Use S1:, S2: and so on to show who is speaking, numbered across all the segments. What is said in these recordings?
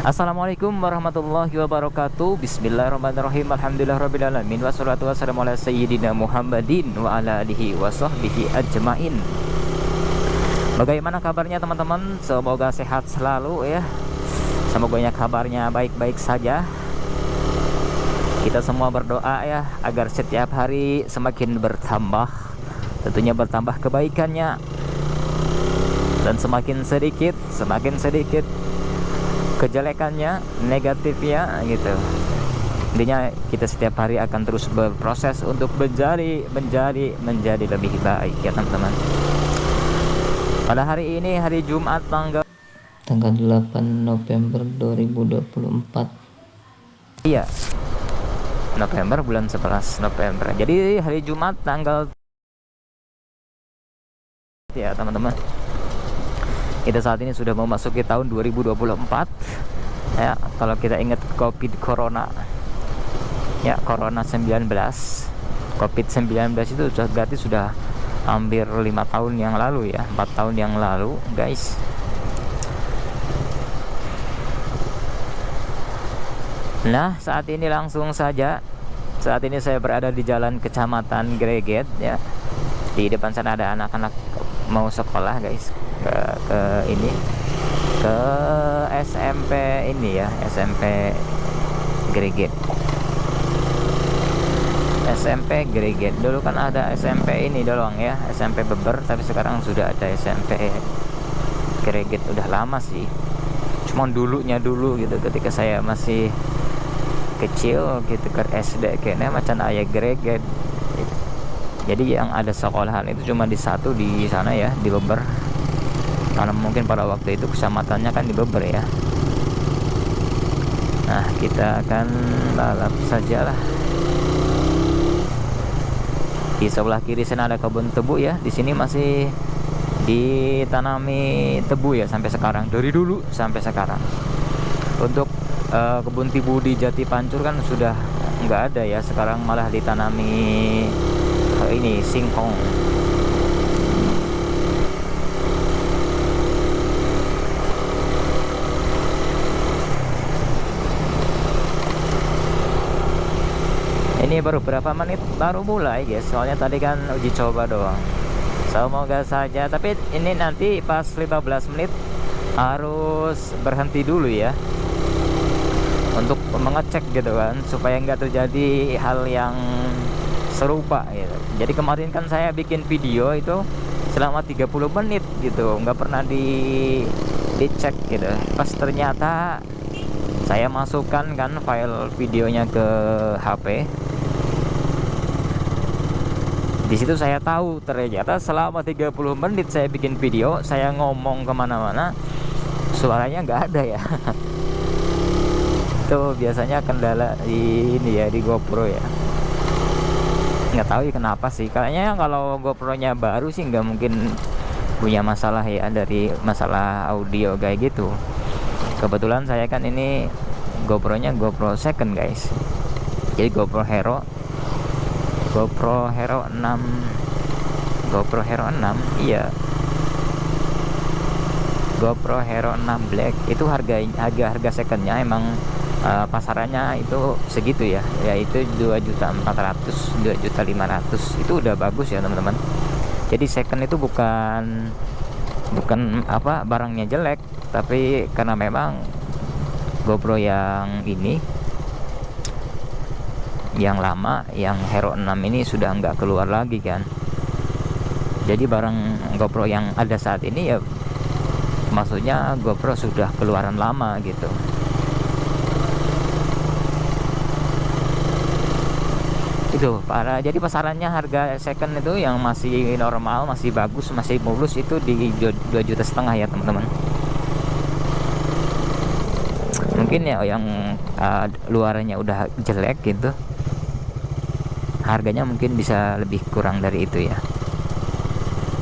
S1: Assalamualaikum warahmatullahi wabarakatuh. Bismillahirrahmanirrahim. Alhamdulillahirrabbilalamin. Wassalatu wassalamu ala sayyidina Muhammadin wa ala alihi wa sahbihi ajmain. Bagaimana kabarnya teman-teman? Semoga sehat selalu ya. Semoga kabarnya baik-baik saja. Kita semua berdoa ya agar setiap hari semakin bertambah. Tentunya bertambah kebaikannya. Dan semakin sedikit kejelekannya, negatifnya gitu. Intinya kita setiap hari akan terus berproses untuk menjadi lebih baik ya teman-teman. Pada hari ini hari Jumat tanggal
S2: 8 November 2024.
S1: Iya, November, bulan 11 November. Jadi hari Jumat tanggal ya teman-teman. Kita saat ini sudah memasuki tahun 2024 ya. Kalau kita ingat Corona ya, Corona 19, COVID-19 itu berarti sudah hampir 5 tahun yang lalu ya, 4 tahun yang lalu guys. Nah saat ini langsung saja, saat ini saya berada di jalan Kecamatan Greget ya. Di depan sana ada anak-anak mau sekolah guys, ke ini, ke SMP ini ya, SMP Greget. SMP Greget dulu kan ada SMP ini doang ya, SMP Beber, tapi sekarang sudah ada SMP Greget. Udah lama sih, cuman dulunya dulu gitu, ketika saya masih kecil gitu ke SD kayaknya macan ayah Greget. Jadi yang ada sekolahan itu cuma di satu di sana ya, di Beber. Karena mungkin pada waktu itu kecamatannya kan di Beber ya. Nah kita akan balap saja lah. Di sebelah kiri sana ada kebun tebu ya. Di sini masih ditanami tebu ya sampai sekarang, dari dulu sampai sekarang. Untuk kebun tebu di Jati Pancur kan sudah nggak ada ya, sekarang malah ditanami ini singkong. Ini baru berapa menit baru mulai guys, soalnya tadi kan uji coba doang. Semoga saja, tapi ini nanti pas 15 menit harus berhenti dulu ya, untuk mengecek gitu kan, supaya nggak terjadi hal yang serupa gitu. Jadi kemarin kan saya bikin video itu selama 30 menit gitu, nggak pernah dicek gitu. Pas ternyata saya masukkan kan file videonya ke HP, di situ saya tahu ternyata selama 30 menit saya bikin video, saya ngomong kemana-mana suaranya nggak ada ya. Itu biasanya kendala di ini ya, di GoPro ya. Nggak tahu ya kenapa sih, kayaknya kalau GoPro-nya baru sih nggak mungkin punya masalah ya, dari masalah audio kayak gitu. Kebetulan saya kan ini GoPro-nya GoPro second guys, jadi GoPro Hero 6, GoPro Hero 6 iya, GoPro Hero 6 Black. Itu harga secondnya emang pasarannya itu segitu ya, yaitu 2.400.000, 2.500.000. Itu udah bagus ya teman-teman. Jadi second itu bukan apa barangnya jelek, tapi karena memang GoPro yang ini, yang lama, yang Hero 6 ini sudah nggak keluar lagi kan. Jadi barang GoPro yang ada saat ini ya, maksudnya GoPro sudah keluaran lama gitu. Itu jadi pasarannya harga second itu yang masih normal, masih bagus, masih mulus itu di 2,5 juta ya teman-teman. Mungkin ya yang luarnya udah jelek gitu, harganya mungkin bisa lebih kurang dari itu ya.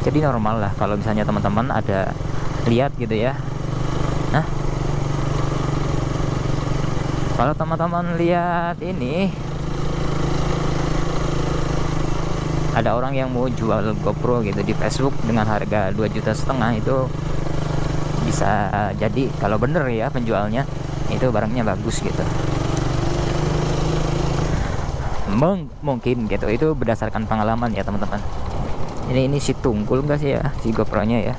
S1: Jadi normal lah kalau misalnya teman-teman ada lihat gitu ya. Nah kalau teman-teman lihat ini, ada orang yang mau jual GoPro gitu di Facebook dengan harga 2,5 juta, itu bisa jadi kalau bener ya penjualnya itu barangnya bagus gitu. Mungkin gitu, itu berdasarkan pengalaman ya teman-teman. Ini si tunggul enggak sih ya si GoPro-nya ya.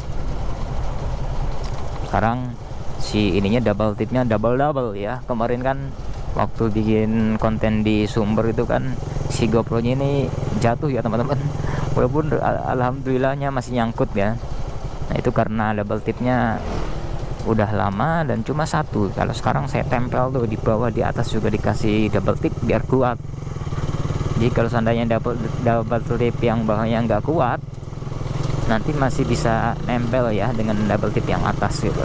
S1: Sekarang si ininya double tipnya double ya. Kemarin kan waktu bikin konten di Sumber itu kan si GoPro-nya ini jatuh ya teman-teman. Walaupun alhamdulillahnya masih nyangkut ya. Nah itu karena double tipnya udah lama dan cuma satu. Kalau sekarang saya tempel tuh di bawah, di atas juga dikasih double tip biar kuat. Jadi kalau seandainya double tip yang bawahnya nggak kuat, nanti masih bisa nempel ya dengan double tip yang atas gitu.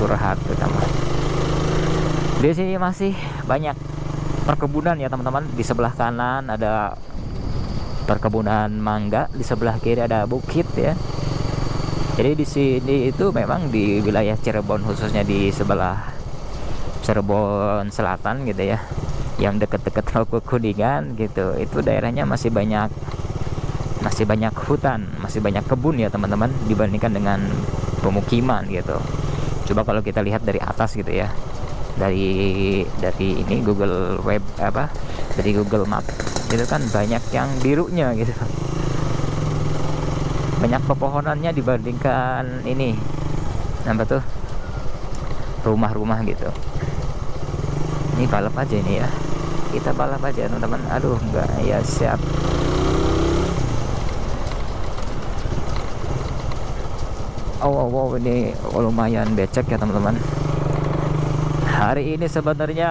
S1: Curhat terutama. Di sini masih banyak perkebunan ya teman-teman. Di sebelah kanan ada perkebunan mangga, di sebelah kiri ada bukit ya. Jadi di sini itu memang di wilayah Cirebon, khususnya di sebelah Cirebon Selatan gitu ya, yang dekat-dekat Loko Kuningan gitu. Itu daerahnya masih banyak hutan, masih banyak kebun ya teman-teman, dibandingkan dengan pemukiman gitu. Coba kalau kita lihat dari atas gitu ya, dari ini Google Web dari Google Map itu kan banyak yang birunya gitu, banyak pepohonannya dibandingkan ini apa tuh rumah-rumah gitu. Ini balap aja ini ya, kita balap aja teman-teman. Aduh enggak ya, siap. Wow, ini lumayan becek ya teman-teman. Hari ini sebenarnya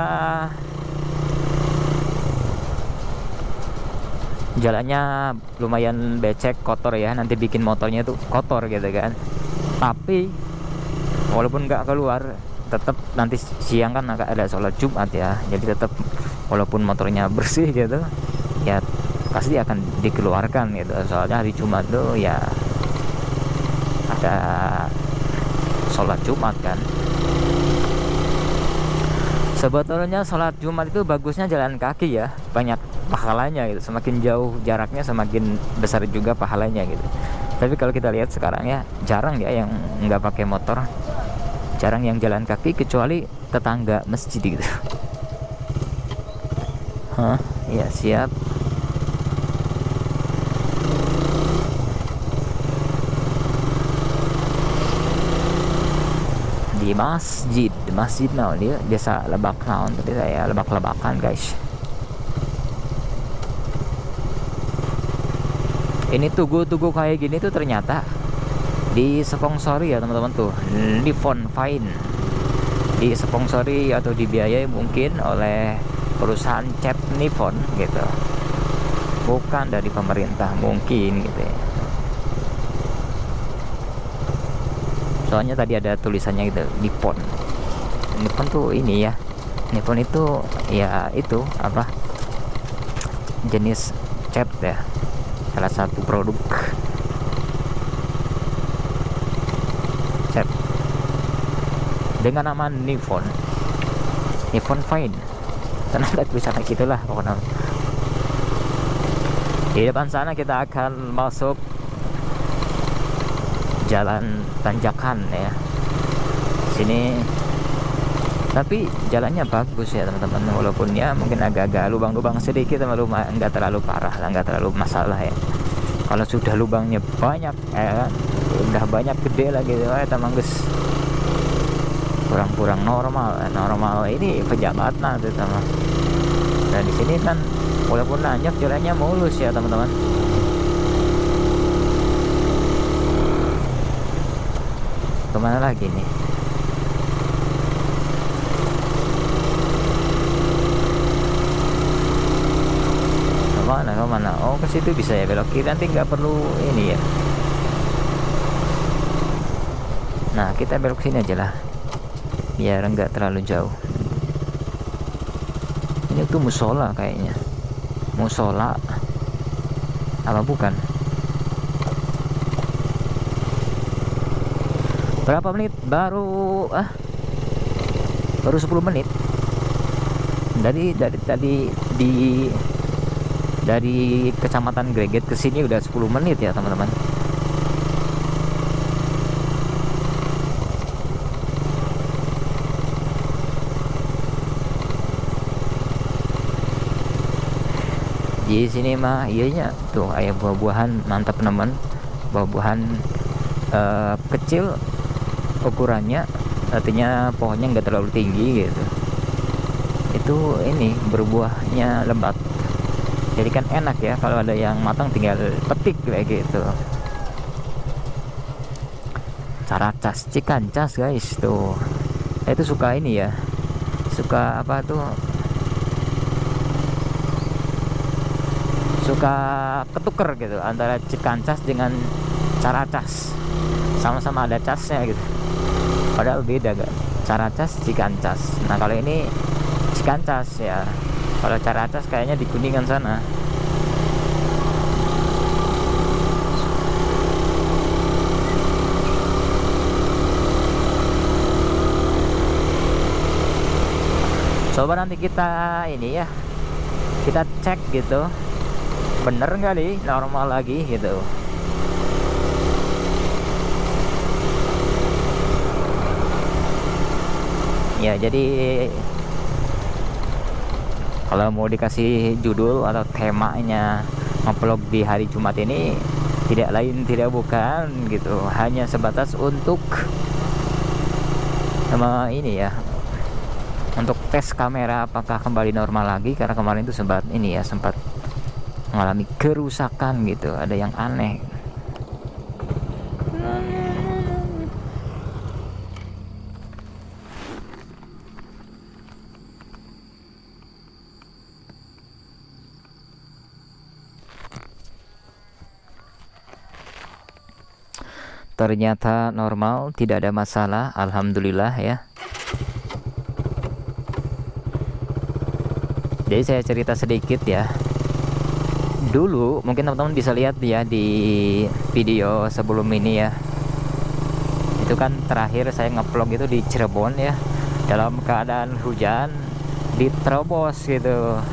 S1: jalannya lumayan becek, kotor ya. Nanti bikin motornya tuh kotor gitu kan. Tapi walaupun nggak keluar, tetap nanti siang kan ada sholat Jumat ya. Jadi tetap walaupun motornya bersih gitu, ya pasti akan dikeluarkan gitu. Soalnya hari Jumat tuh ya ada sholat Jumat kan. Sebetulnya sholat Jumat itu bagusnya jalan kaki ya, banyak pahalanya gitu. Semakin jauh jaraknya semakin besar juga pahalanya gitu. Tapi kalau kita lihat sekarang ya, jarang ya yang nggak pakai motor, jarang yang jalan kaki kecuali tetangga masjid gitu. Ya siap. Di masjid naon dia biasa lebak naon, tapi saya lebak-lebakan guys. Ini tugu-tugu kayak gini tuh ternyata disponsori ya teman-teman tuh, Nippon Fine, disponsori atau dibiayai mungkin oleh perusahaan cat Nippon gitu, bukan dari pemerintah mungkin gitu ya. Soalnya tadi ada tulisannya gitu, Nippon tuh ini ya, Nippon itu ya itu apa, jenis cat ya, salah satu produk cat dengan nama Nippon Fine, karena ada tulisannya gitulah pokoknya. Di depan sana kita akan masuk jalan tanjakan ya sini, tapi jalannya bagus ya teman-teman, walaupun ya mungkin agak-agak lubang-lubang sedikit, sama nggak terlalu parah lah, nggak terlalu masalah ya. Kalau sudah lubangnya banyak ya, udah banyak gede lagi gitu, tamangges kurang normal ini pejabat nah terutama. Dan di sini kan walaupun nanjak jalannya mulus ya teman-teman. Kemana lagi nih? Kemana? Oh, ke situ bisa ya, belok kiri, nanti nggak perlu ini ya. Nah, kita belok sini aja lah, biar nggak terlalu jauh. Ini tuh musola kayaknya, musola apa bukan? Berapa menit? Baru 10 menit. Dari Kecamatan Greget ke sini udah 10 menit ya, teman-teman. Di sini mah iyanya tuh ayam buah-buahan mantap teman. Buah-buahan kecil ukurannya, artinya pohonnya nggak terlalu tinggi gitu. Itu ini berbuahnya lebat. Jadi kan enak ya, kalau ada yang matang tinggal petik kayak gitu. Caracas, Cikancas guys tuh. Saya itu suka ini ya, suka apa tuh, suka ketuker gitu antara Cikancas dengan Caracas. Sama-sama ada casnya gitu, padahal beda kan. Caracas, Cikancas. Nah kalau ini Cikancas ya. Kalau Caracas kayaknya di Kuningan sana. Coba nanti kita ini ya, kita cek gitu, bener nggak nih normal lagi gitu. Ya jadi kalau mau dikasih judul atau temanya ngevlog di hari Jumat ini, tidak lain tidak bukan gitu, hanya sebatas untuk sama ini ya, untuk tes kamera apakah kembali normal lagi, karena kemarin itu sempat ini ya, sempat mengalami kerusakan gitu, ada yang aneh. Ternyata normal, tidak ada masalah, alhamdulillah ya. Jadi saya cerita sedikit ya. Dulu mungkin teman-teman bisa lihat ya di video sebelum ini ya. Itu kan terakhir saya ngevlog itu di Cirebon ya, dalam keadaan hujan, diterobos gitu.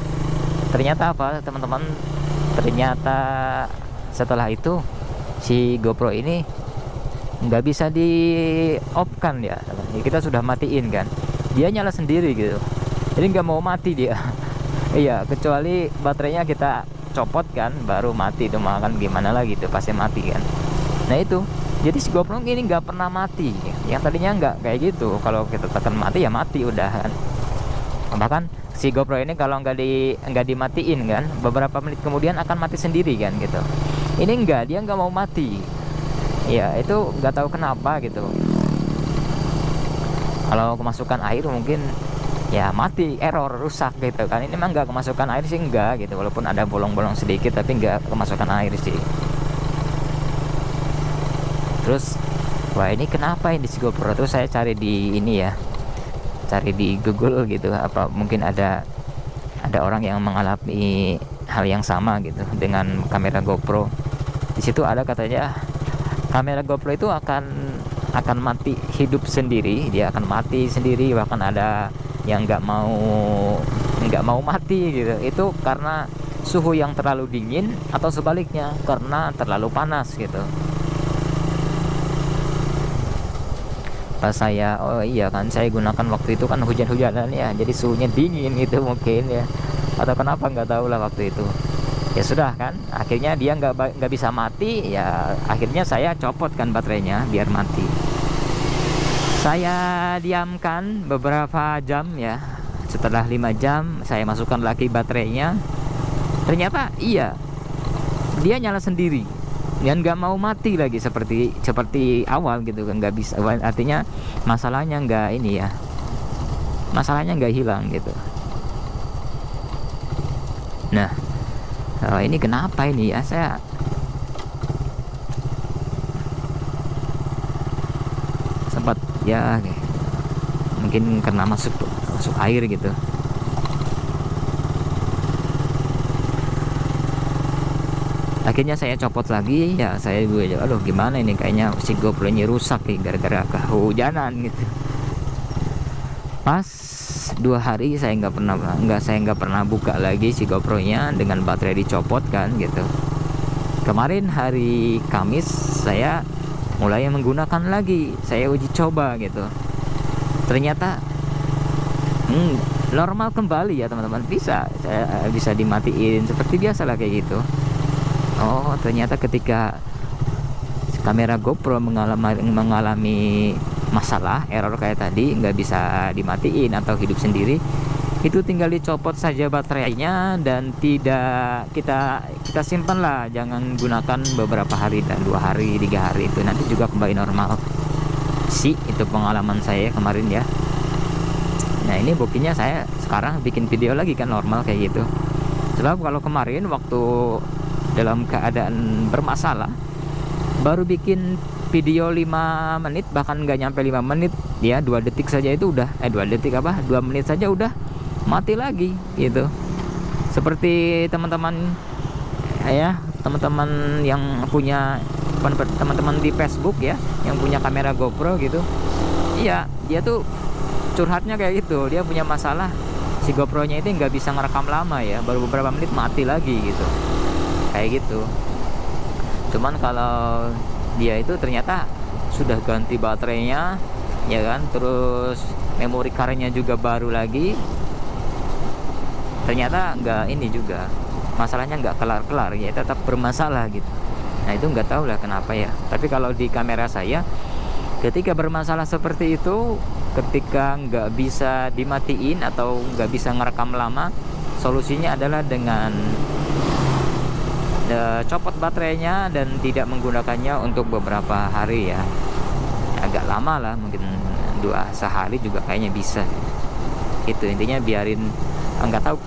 S1: Ternyata apa teman-teman? Ternyata setelah itu si GoPro ini nggak bisa di off kan ya. Kita sudah matiin kan, dia nyala sendiri gitu. Jadi nggak mau mati dia. Iya, kecuali baterainya kita copot kan baru mati, itu makan gimana lagi tuh, pasti mati kan. Nah itu, jadi si GoPro ini nggak pernah mati. Yang tadinya nggak kayak gitu, kalau kita tekan mati ya mati udah kan. Bahkan si GoPro ini kalau nggak dimatiin kan, beberapa menit kemudian akan mati sendiri kan gitu. Ini enggak, dia nggak mau mati. Ya itu nggak tahu kenapa gitu. Kalau kemasukan air mungkin ya mati, error, rusak gitu kan. Ini memang nggak kemasukan air sih, enggak gitu, walaupun ada bolong-bolong sedikit tapi nggak kemasukan air sih. Terus wah ini kenapa ini si GoPro, terus saya cari di ini ya, cari di Google gitu, apa mungkin ada orang yang mengalami hal yang sama gitu dengan kamera GoPro. Di situ ada katanya kamera GoPro itu akan mati hidup sendiri, dia akan mati sendiri, bahkan ada yang nggak mau mati gitu. Itu karena suhu yang terlalu dingin atau sebaliknya karena terlalu panas gitu. Pas saya, oh iya kan, saya gunakan waktu itu kan hujan-hujanan ya, jadi suhunya dingin gitu mungkin ya, atau kenapa nggak tahu lah waktu itu. Ya sudah kan, akhirnya dia nggak bisa mati ya, akhirnya saya copot kan baterainya biar mati. Saya diamkan beberapa jam ya. Setelah 5 jam saya masukkan lagi baterainya, ternyata iya, dia nyala sendiri dan nggak mau mati lagi seperti awal gitu kan, nggak bisa. Artinya masalahnya nggak ini ya, masalahnya nggak hilang gitu. Nah ini kenapa ini ya, saya sempat ya mungkin karena masuk air gitu. Akhirnya saya copot lagi ya, saya gue aduh gimana ini, kayaknya si GoPro-nya rusak nih gara-gara kehujanan gitu. Pas 2 hari saya nggak pernah buka lagi si GoPro-nya dengan baterai dicopot kan gitu. Kemarin hari Kamis saya mulai menggunakan lagi, saya uji coba gitu. Ternyata normal kembali ya teman-teman, bisa dimatiin seperti biasa lah kayak gitu. Oh ternyata ketika kamera GoPro mengalami masalah error kayak tadi, nggak bisa dimatiin atau hidup sendiri, itu tinggal dicopot saja baterainya dan tidak kita simpan lah, jangan gunakan beberapa hari dan 2 hari 3 hari, itu nanti juga kembali normal sih. Itu pengalaman saya kemarin ya. Nah ini buktinya saya sekarang bikin video lagi kan normal kayak gitu. Sebab kalau kemarin waktu dalam keadaan bermasalah baru bikin video 5 menit, bahkan nggak nyampe 5 menit ya, 2 detik saja itu udah 2 detik 2 menit saja udah mati lagi gitu. Seperti teman-teman ya, teman-teman yang punya, teman-teman di Facebook ya, yang punya kamera GoPro gitu. Iya, dia tuh curhatnya kayak gitu, dia punya masalah, si GoPro-nya itu nggak bisa ngerekam lama ya, baru beberapa menit mati lagi gitu, kayak gitu. Cuman kalau dia itu ternyata sudah ganti baterainya ya kan, terus memori card-nya juga baru lagi, ternyata nggak ini juga, masalahnya nggak kelar-kelar ya, tetap bermasalah gitu. Nah itu nggak tahu lah kenapa ya. Tapi kalau di kamera saya ketika bermasalah seperti itu, ketika nggak bisa dimatiin atau nggak bisa ngerekam lama, solusinya adalah dengan copot baterainya dan tidak menggunakannya untuk beberapa hari ya, agak lama lah, mungkin 2 sehari juga kayaknya bisa. Itu intinya, biarin, nggak tahu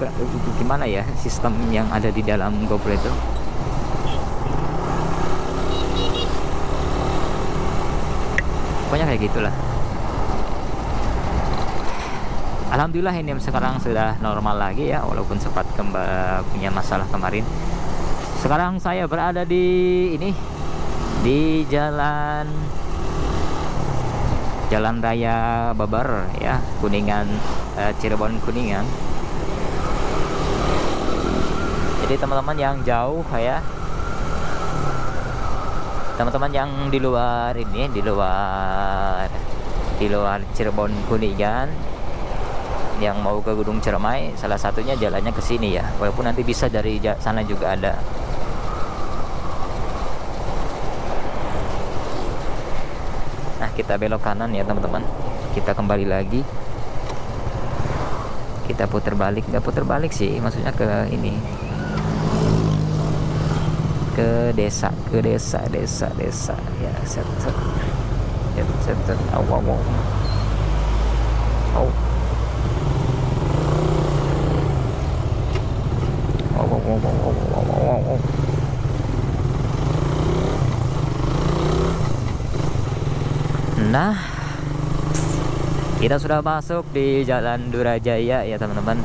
S1: gimana ya sistem yang ada di dalam GoPro itu. Pokoknya kayak gitulah. Alhamdulillah ini sekarang sudah normal lagi ya, walaupun sempat punya masalah kemarin. Sekarang saya berada di ini, di jalan raya Babar ya, Kuningan, Cirebon Kuningan. Jadi teman-teman yang jauh ya, teman-teman yang di luar ini, di luar Cirebon Kuningan, yang mau ke Gunung Ciremai, salah satunya jalannya ke sini ya, walaupun nanti bisa dari sana juga ada. Nah kita belok kanan ya teman-teman, kita kembali lagi, kita putar balik, nggak putar balik sih, maksudnya ke ini, ke desa ya, set Nah, kita sudah masuk di Jalan Durajaya ya teman-teman.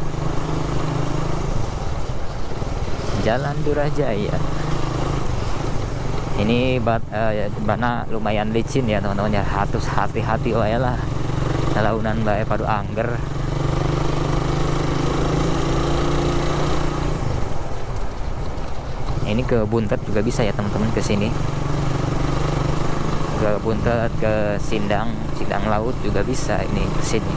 S1: Jalan Durajaya. Ini bana lumayan licin ya teman-teman ya, harus hati-hati wae lah. Nalaunan bae padu angger. Ini ke Buntet juga bisa ya teman-teman, ke sini. Ke Buntet, ke Sindang Laut juga bisa ini ke sini.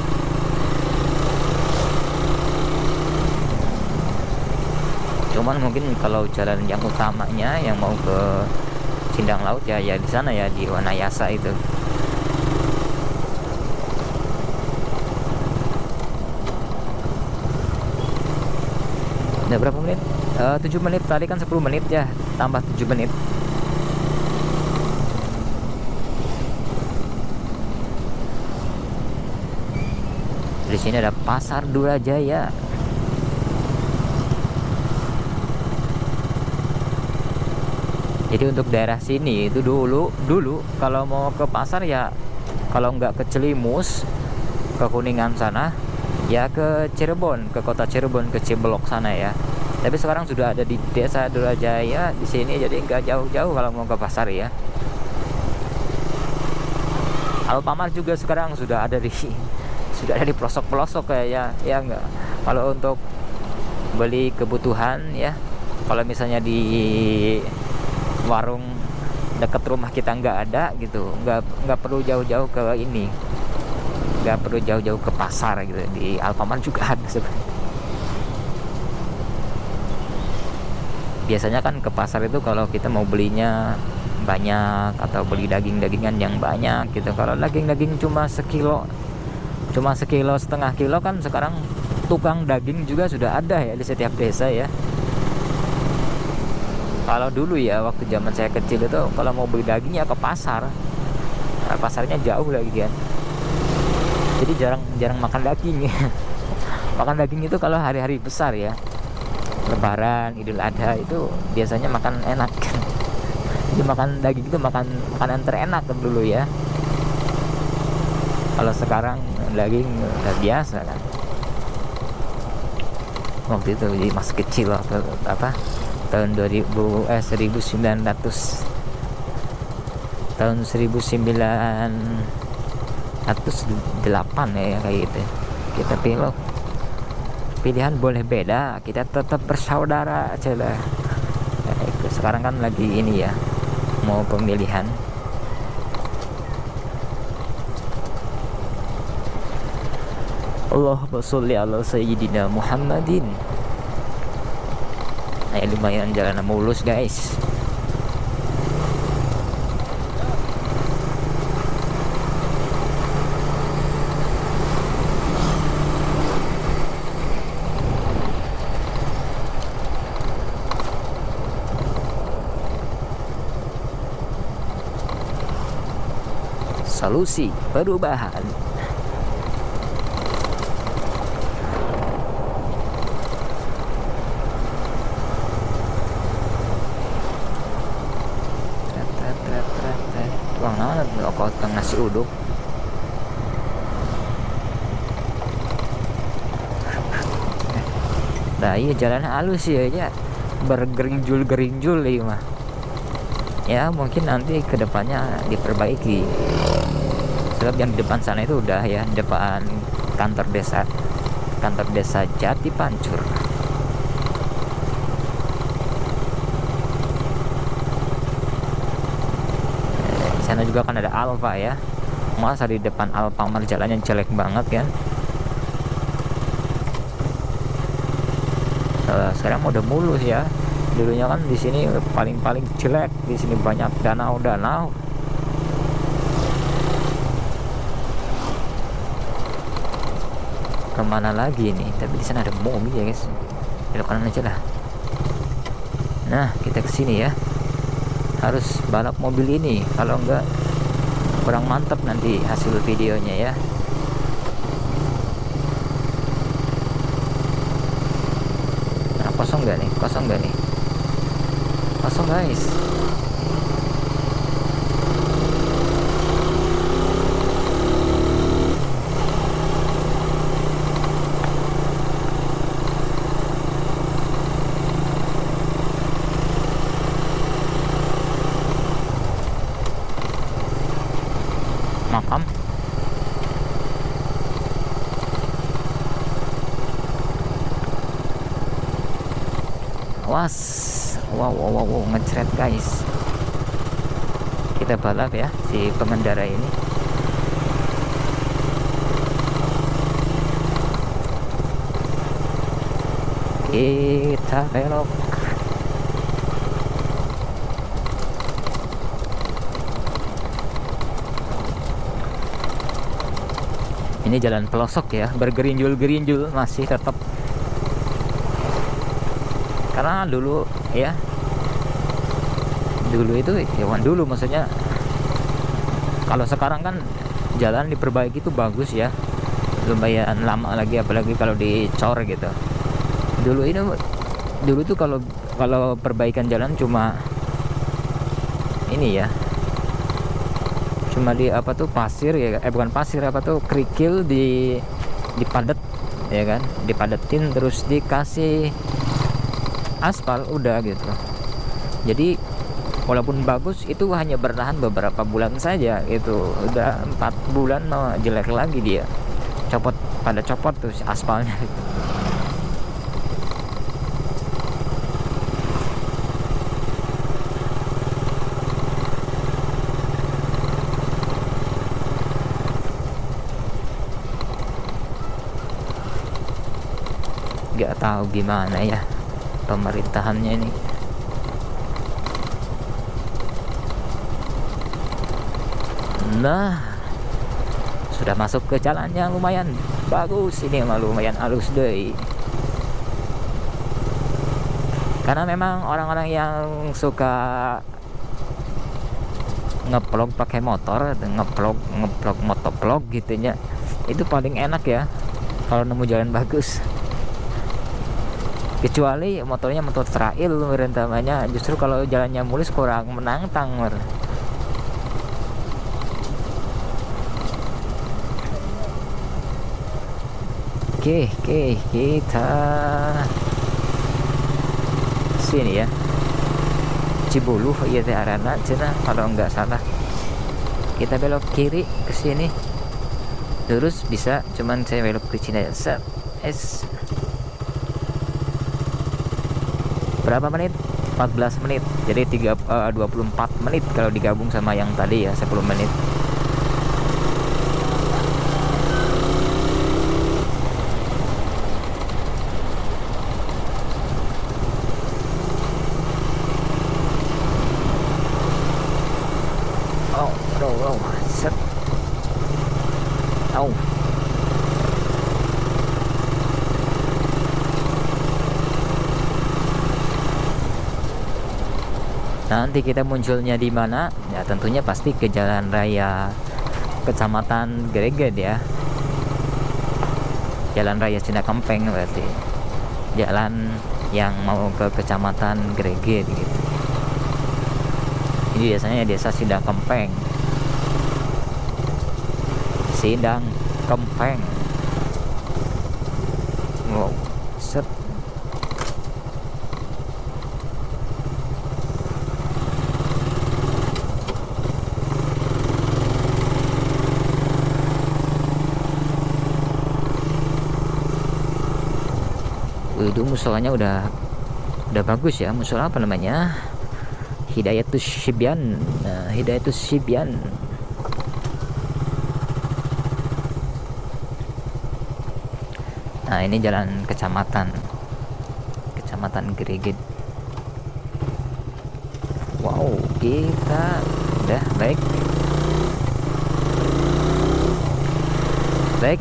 S1: Cuman mungkin kalau jalan yang utamanya yang mau ke Sindang Laut ya di sana ya, di Wanayasa itu. Udah berapa menit? 7 menit, tadi kan 10 menit ya, tambah 7 menit. Di sini ada Pasar Durajaya. Jadi untuk daerah sini itu dulu kalau mau ke pasar ya, kalau nggak ke Celimus, ke Kuningan sana, ya ke Cirebon, ke kota Cirebon, ke Ciblok sana ya. Tapi sekarang sudah ada di Desa Durajaya di sini, jadi nggak jauh-jauh kalau mau ke pasar ya. Alfamart juga sekarang sudah ada di pelosok-pelosok kayak ya nggak. Kalau untuk beli kebutuhan ya, kalau misalnya di warung dekat rumah kita nggak ada gitu, nggak perlu jauh-jauh ke ini, nggak perlu jauh-jauh ke pasar gitu, di Alfamart juga ada sebenarnya. Biasanya kan ke pasar itu kalau kita mau belinya banyak atau beli daging-dagingan yang banyak gitu. Kalau daging-daging cuma sekilo setengah kilo kan sekarang tukang daging juga sudah ada ya di setiap desa ya. Kalau dulu ya waktu zaman saya kecil itu kalau mau beli daging ya ke pasar. Nah, pasarnya jauh lagi kan. Jadi jarang makan daging. Makan daging itu kalau hari-hari besar ya. Lebaran, Idul Adha itu biasanya makan enak kan. Jadi makan daging itu makanan terenak kan dulu ya. Kalau sekarang daging udah biasa kan. Waktu itu jadi masih kecil waktu tahun 1900 tahun 1908 ya kayak gitu. Kita pilihan boleh beda, kita tetap bersaudara aja lah. Sekarang kan lagi ini ya, mau pemilihan. Allahumma sholli ala sayyidina Muhammadin. Nah, lumayan jalan mulus guys. Solusi perubahan. Tuang naon kok nasi uduk. Nah iya jalan halus ya aja bergerinjul ya mah. Ya mungkin nanti kedepannya diperbaiki. Sebab yang di depan sana itu udah ya, depan kantor desa Jati Pancur. Di sana juga kan ada Alfa ya. Masa di depan Alfamart jalannya jelek banget kan. Sekarang udah mulus ya. Dulunya kan di sini paling jelek, di sini banyak danau. Kemana lagi nih? Tapi di sana ada mobil ya guys. Belok kanan aja lah. Nah kita kesini ya. Harus balap mobil ini, kalau enggak kurang mantap nanti hasil videonya ya. Nah kosong nggak nih? Kosong guys. Makam awas. Wow ngecret guys. Kita balap ya si pengendara ini. Kita belok. Ini jalan pelosok ya, bergerinjul masih tetap. Karena dulu ya, dulu itu hewan dulu maksudnya. Kalau sekarang kan jalan diperbaiki itu bagus ya, lumayan lama lagi, apalagi kalau dicor gitu. Dulu tuh kalau perbaikan jalan cuma ini ya, cuma di pasir ya, bukan pasir, kerikil dipadet ya kan, dipadetin terus dikasih aspal udah gitu. Jadi walaupun bagus itu hanya bertahan beberapa bulan saja, itu udah 4 bulan mau jelek lagi dia, pada copot tuh aspalnya gitu. nggak tahu gimana ya pemerintahannya ini. Nah, sudah masuk ke jalan yang lumayan bagus ini, lumayan halus deh. Karena memang orang-orang yang suka ngeplog pakai motor, ngeplog motovlog gitunya, itu paling enak ya kalau nemu jalan bagus. Kecuali motornya motor trail namanya, justru kalau jalannya mulus kurang menantang. Oke, kita sini ya, Cibuluh ya teh arana cina kalau nggak salah. Kita belok kiri ke sini, lurus bisa, cuman saya belok ke sini ya. Set, berapa menit? 14 menit. Jadi 24 menit kalau digabung sama yang tadi ya 10 menit. Oh, set. Oh. Nanti kita munculnya di mana? Ya tentunya pasti ke Jalan Raya Kecamatan Greget ya. Jalan Raya Cindakempeng berarti. Jalan yang mau ke Kecamatan Greget gitu. Ini biasanya desa Cindakempeng. Wow, set. Itu musolanya udah bagus ya. Musola apa namanya? Hidayatus Syibyan. Nah, Hidayatus Syibyan. Nah, ini jalan Kecamatan Greget. Wow, kita udah baik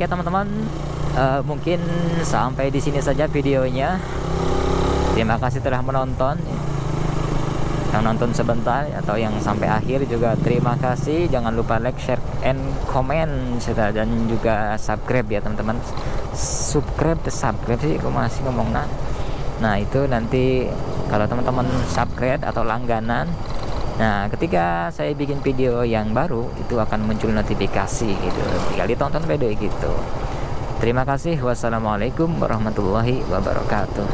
S1: ya teman-teman. Mungkin sampai di sini saja videonya. Terima kasih telah menonton. Yang nonton sebentar atau yang sampai akhir juga terima kasih. Jangan lupa like, share, and comment, dan juga subscribe ya teman-teman. Subscribe sih, aku masih ngomong. Nah itu nanti kalau teman-teman subscribe atau langganan, nah ketika saya bikin video yang baru itu akan muncul notifikasi gitu, tinggal ditonton video gitu. Terima kasih. Wassalamualaikum warahmatullahi wabarakatuh.